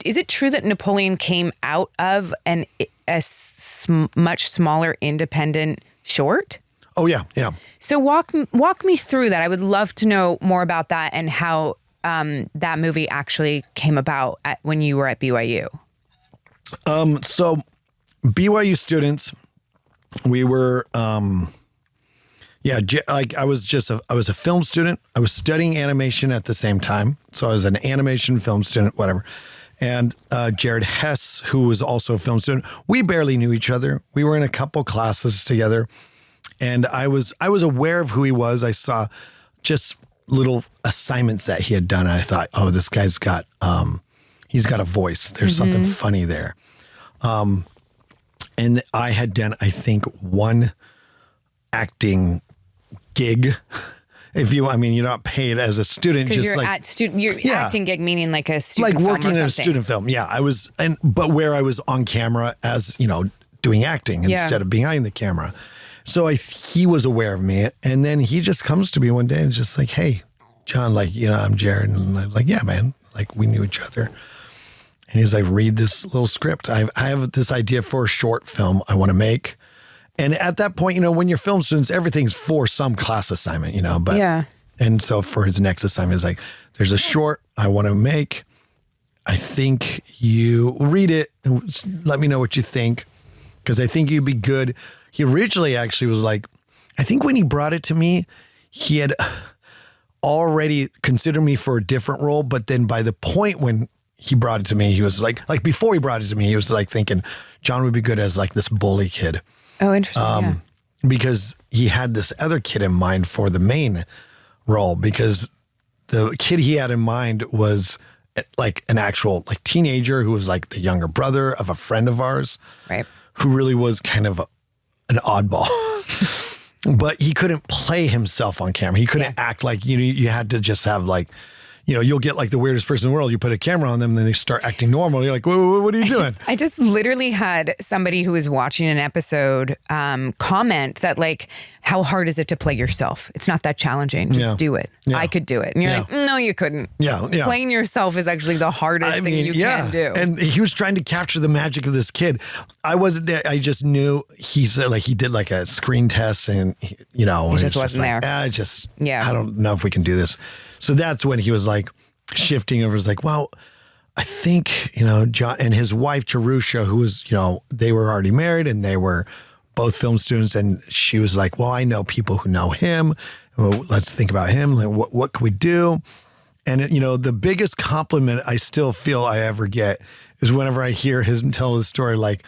is it true that Napoleon came out of much smaller independent short? Oh, yeah. So walk me through that. I would love to know more about that and how that movie actually came about when you were at BYU. So BYU students, we were, I was a film student. I was studying animation at the same time. So I was an animation film student, whatever. And Jared Hess, who was also a film student, we barely knew each other. We were in a couple classes together. And I was aware of who he was. I saw just little assignments that he had done. And I thought, oh, this guy's got, he's got a voice. There's something funny there. And I had done, I think, one acting gig. You're not paid as a student. Because you're acting gig, meaning like a student film. Like working in a student film. Yeah, but where I was on camera as, doing acting instead of behind the camera. So he was aware of me. And then he just comes to me one day and just like, hey, John, I'm Jared. And I'm like, yeah, man. Like, we knew each other. And he's like, read this little script. I have this idea for a short film I want to make. And at that point, when you're film students, everything's for some class assignment, but yeah. And so for his next assignment, it's like, there's a short I want to make. I think you read it and let me know what you think, because I think you'd be good. He originally actually was like, I think when he brought it to me, he had already considered me for a different role. But then by the point when he brought it to me, he was like before he brought it to me, he was like thinking John would be good as like this bully kid. Oh, interesting. Because he had this other kid in mind for the main role, because the kid he had in mind was like an actual like teenager who was like the younger brother of a friend of ours, right? Who really was kind of an oddball. But he couldn't play himself on camera. He couldn't act like, you had to just have like, you'll get like the weirdest person in the world. You put a camera on them and then they start acting normal. You're like, what are you doing? I just literally had somebody who was watching an episode comment that like, how hard is it to play yourself? It's not that challenging. Just do it. Yeah. I could do it. And you're like, no, you couldn't. Yeah. Playing yourself is actually the hardest thing you can do. And he was trying to capture the magic of this kid. I wasn't there. I just knew he did like a screen test and, he just wasn't there. I don't know if we can do this. So that's when he was like shifting over. Was like, well, I think, John and his wife, Charusha, who was, they were already married and they were both film students. And she was like, well, I know people who know him. Well, let's think about him. Like, what can we do? And, the biggest compliment I still feel I ever get is whenever I hear tell his story, like,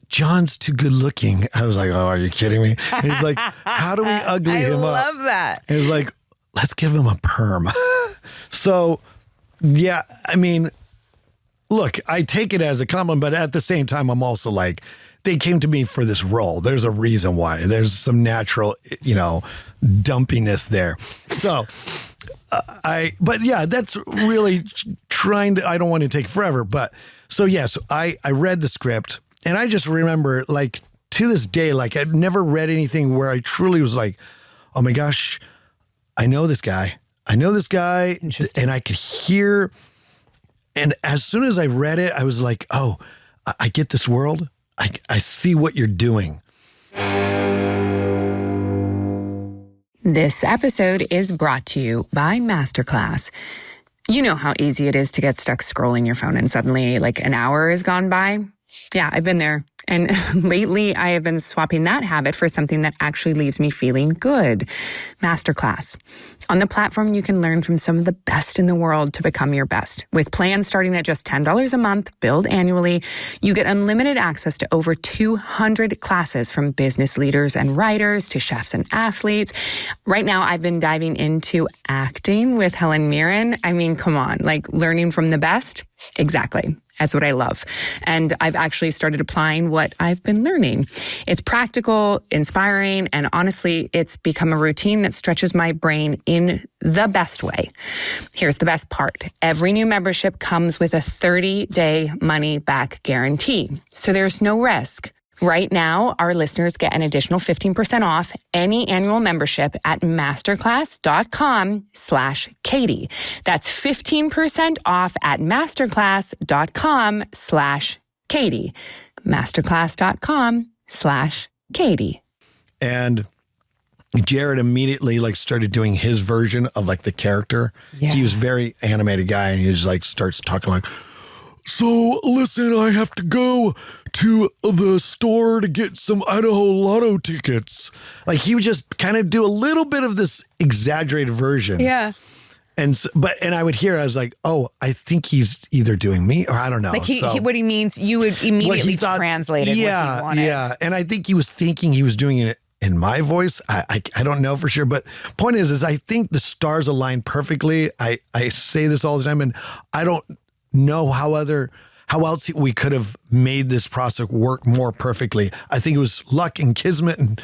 John's too good looking. I was like, oh, are you kidding me? And he's like, how do we ugly him up? I love that. And he's like, let's give him a perm. So, yeah, I mean, look, I take it as a compliment, but at the same time, I'm also like, they came to me for this role. There's a reason why. There's some natural, dumpiness there. So, but yeah, that's really I don't want to take forever. But so, yes, I read the script and I just remember, like, to this day, like, I'd never read anything where I truly was like, oh my gosh, I know this guy, and I could hear, and as soon as I read it, I was like, oh, I get this world. I see what you're doing. This episode is brought to you by Masterclass. You know how easy it is to get stuck scrolling your phone and suddenly like an hour has gone by? Yeah, I've been there. And lately, I have been swapping that habit for something that actually leaves me feeling good. Masterclass. On the platform, you can learn from some of the best in the world to become your best. With plans starting at just $10 a month, billed annually, you get unlimited access to over 200 classes from business leaders and writers to chefs and athletes. Right now, I've been diving into acting with Helen Mirren. I mean, come on, like learning from the best? Exactly. That's what I love. And I've actually started applying what I've been learning. It's practical, inspiring, and honestly, it's become a routine that stretches my brain in the best way. Here's the best part. Every new membership comes with a 30-day money-back guarantee. So there's no risk. Right now, our listeners get an additional 15% off any annual membership at masterclass.com/Katee. That's 15% off at masterclass.com/Katee. Masterclass.com/Katee. And Jared immediately like started doing his version of like the character. Yeah. He was a very animated guy, and he just like starts talking like, so listen, I have to go to the store to get some Idaho Lotto tickets. Like he would just kind of do a little bit of this exaggerated version. Yeah. And I would hear, I was like, oh, I think he's either doing me or I don't know. Like what he means, you would immediately translate it. Yeah, what he wanted. Yeah. And I think he was thinking he was doing it in my voice. I don't know for sure. But point is I think the stars align perfectly. I say this all the time, and I don't know how else we could have made this process work more perfectly. I think it was luck and kismet and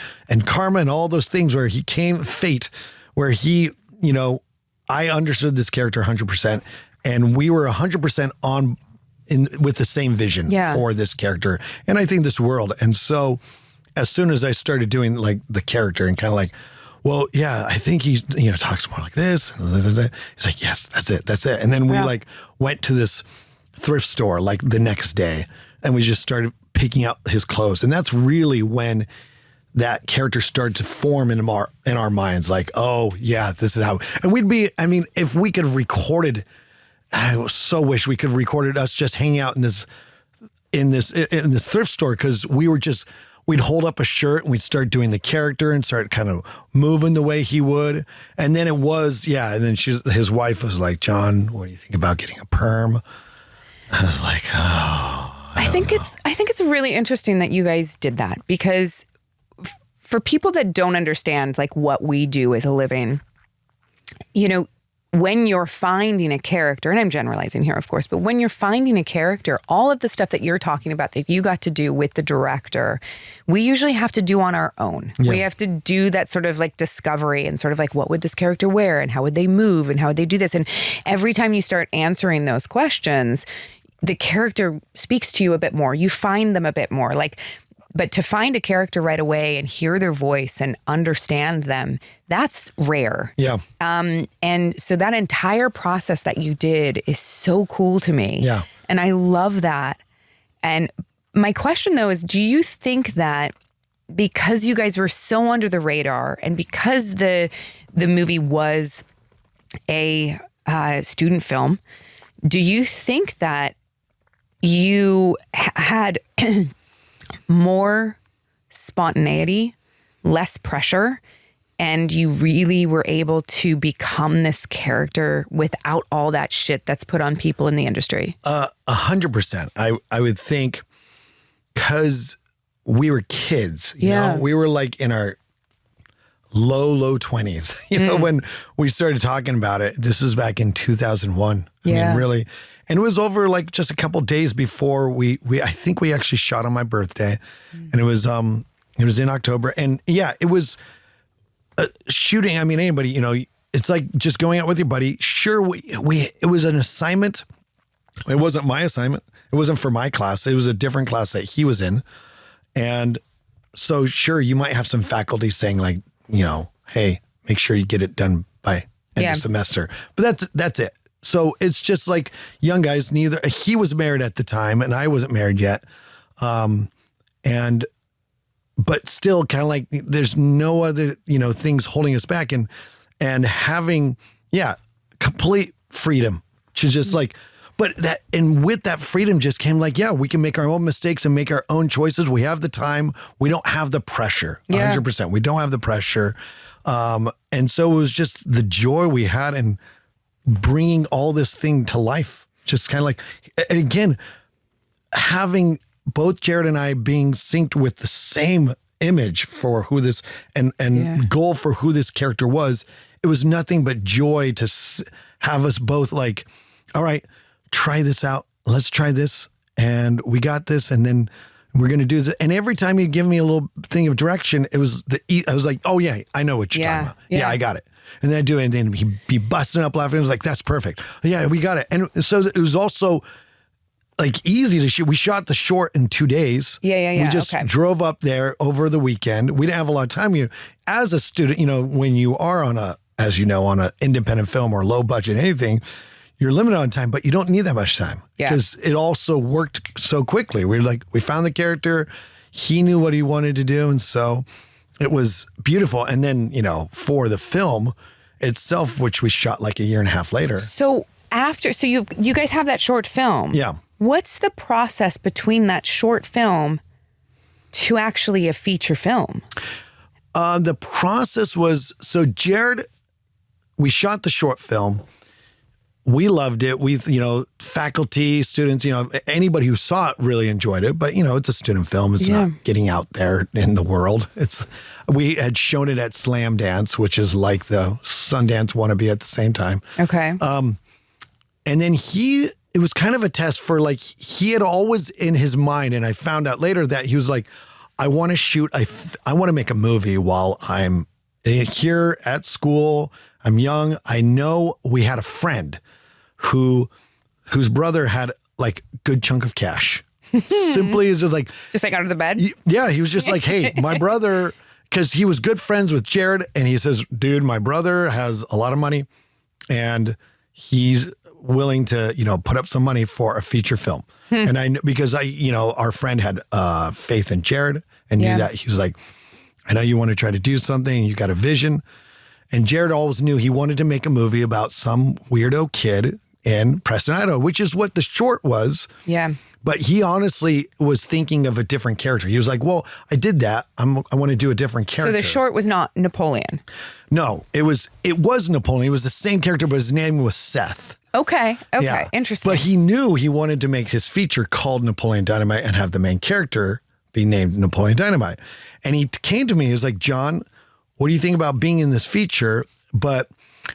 karma and all those things where he came, fate, where he, I understood this character 100%, and we were 100% on with the same vision for this character, and I think this world. And so as soon as I started doing like the character and kind of like, well, yeah, I think he, talks more like this. He's like, yes, that's it. And then we like went to this thrift store like the next day, and we just started picking out his clothes. And that's really when that character started to form in our minds. Like, oh yeah, this is how. And if we could have recorded, I so wish we could have recorded us just hanging out in this thrift store, because we'd hold up a shirt and we'd start doing the character and start kind of moving the way he would. And then and then his wife was like, John, what do you think about getting a perm? I was like, oh. I think it's really interesting that you guys did that, because for people that don't understand like what we do as a living, when you're finding a character, and I'm generalizing here, of course, but when you're finding a character, all of the stuff that you're talking about that you got to do with the director, we usually have to do on our own. Yeah. We have to do that sort of like discovery and sort of like, what would this character wear and how would they move and how would they do this? And every time you start answering those questions, the character speaks to you a bit more. You find them a bit more. But to find a character right away and hear their voice and understand them, that's rare. Yeah. And so that entire process that you did is so cool to me. Yeah. And I love that. And my question though is, do you think that because you guys were so under the radar and because the movie was a student film, do you think that you had more spontaneity, less pressure, and you really were able to become this character without all that shit that's put on people in the industry? 100%. I would think, because we were kids, you know, we were like in our low 20s, when we started talking about it. This was back in 2001. I mean, really. And it was over like just a couple days before I think we actually shot on my birthday, and it was in October. And yeah, it was shooting. I mean, anybody, it's like just going out with your buddy. Sure. It was an assignment. It wasn't my assignment. It wasn't for my class. It was a different class that he was in. And so sure, you might have some faculty saying like, hey, make sure you get it done by end of semester. But that's it. So it's just like young guys, he was married at the time and I wasn't married yet. But still kind of like there's no other, things holding us back, and having, complete freedom to just like, and with that freedom just came like, we can make our own mistakes and make our own choices. We have the time. We don't have the pressure. 100%. We don't have the pressure. And so it was just the joy we had in bringing all this thing to life. Just kind of like, and again, having both Jared and I being synced with the same image for who this and goal for who this character was. It was nothing but joy to have us both like, all right, try this out. Let's try this. And we got this. And then we're going to do this. And every time you give me a little thing of direction, I was like, oh yeah, I know what you're talking about. Yeah, I got it. And then I do it, and then he'd be busting up laughing. It was like, that's perfect. Yeah, we got it. And so it was also like easy to shoot. We shot the short in 2 days. Yeah. We just drove up there over the weekend. We didn't have a lot of time. As a student, when you are on on an independent film or low budget anything, you're limited on time, but you don't need that much time because it also worked so quickly. We found the character. He knew what he wanted to do. And so it was beautiful. And then, for the film itself, which we shot like a year and a half later. So you guys have that short film. Yeah. What's the process between that short film to actually a feature film? The process was, so Jared, we shot the short film. We loved it. Faculty, students, anybody who saw it really enjoyed it. But, it's a student film. It's not getting out there in the world. We had shown it at Slam Dance, which is like the Sundance wannabe at the same time. Okay. And then it was kind of a test for he had always in his mind, and I found out later that he was like, I want to shoot, I want to make a movie while I'm here at school. I'm young. I know we had a friend whose brother had good chunk of cash. Simply is just out of the bed. Yeah. He was just like, hey, my brother, because he was good friends with Jared. And he says, dude, my brother has a lot of money and he's willing to, put up some money for a feature film. And I know because our friend had faith in Jared and knew that he was like, I know you want to try to do something. You got a vision. And Jared always knew he wanted to make a movie about some weirdo kid in Preston, Idaho, which is what the short was. Yeah. But he honestly was thinking of a different character. He was like, well, I did that. I want to do a different character. So the short was not Napoleon. No, it was Napoleon. It was the same character, but his name was Seth. Okay. Yeah. Interesting. But he knew he wanted to make his feature called Napoleon Dynamite and have the main character be named Napoleon Dynamite. And he came to me, he was like, Jon, what do you think about being in this feature? But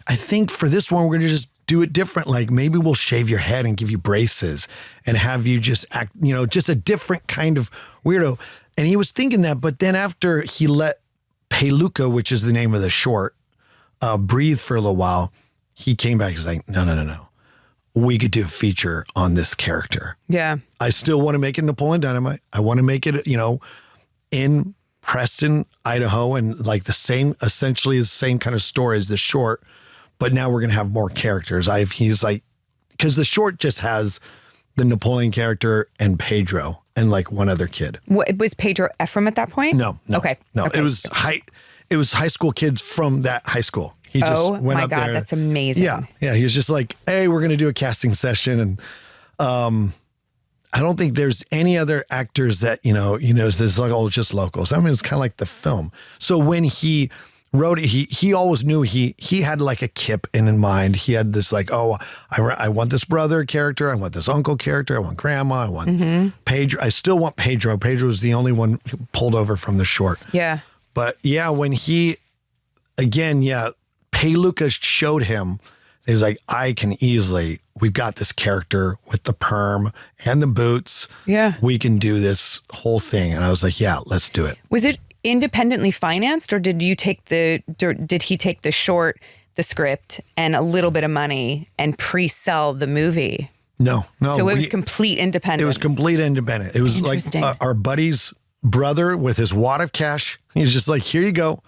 I think for this one, we're going to just do it different. Maybe we'll shave your head and give you braces and have you just act, just a different kind of weirdo. And he was thinking that, but then after he let Peluca, which is the name of the short, breathe for a little while, he came back. He's like, no. We could do a feature on this character. Yeah. I still want to make it Napoleon Dynamite. I want to make it, in Preston, Idaho, and essentially the same kind of story as the short, but now we're going to have more characters. He's like, because the short just has the Napoleon character and Pedro and one other kid. What, was Pedro Ephraim at that point? No. Okay. No, okay. It was high school kids from that high school. He just went up there. That's amazing. Yeah. He was just like, hey, we're going to do a casting session. And I don't think there's any other actors that, there's just locals. I mean, it's kind of like the film. So when he wrote it, he always knew he had a Kip in mind. He had this I want this brother character. I want this uncle character. I want grandma. I want Pedro. I still want Pedro. Pedro was the only one pulled over from the short. Yeah. But yeah, when Peluca showed him, he was like, we've got this character with the perm and the boots. Yeah. We can do this whole thing. And I was like, yeah, let's do it. Was it independently financed or did he take the short, the script and a little bit of money and pre-sell the movie? No. So it was complete independent. It was complete independent. It was like our buddy's brother with his wad of cash. He's just like, here you go.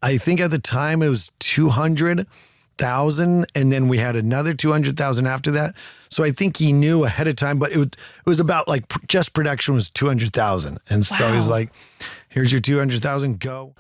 I think at the time it was 200,000, and then we had another 200,000 after that. So I think he knew ahead of time, but it was about just production was 200,000, and so he's like, "Here's your 200,000, go."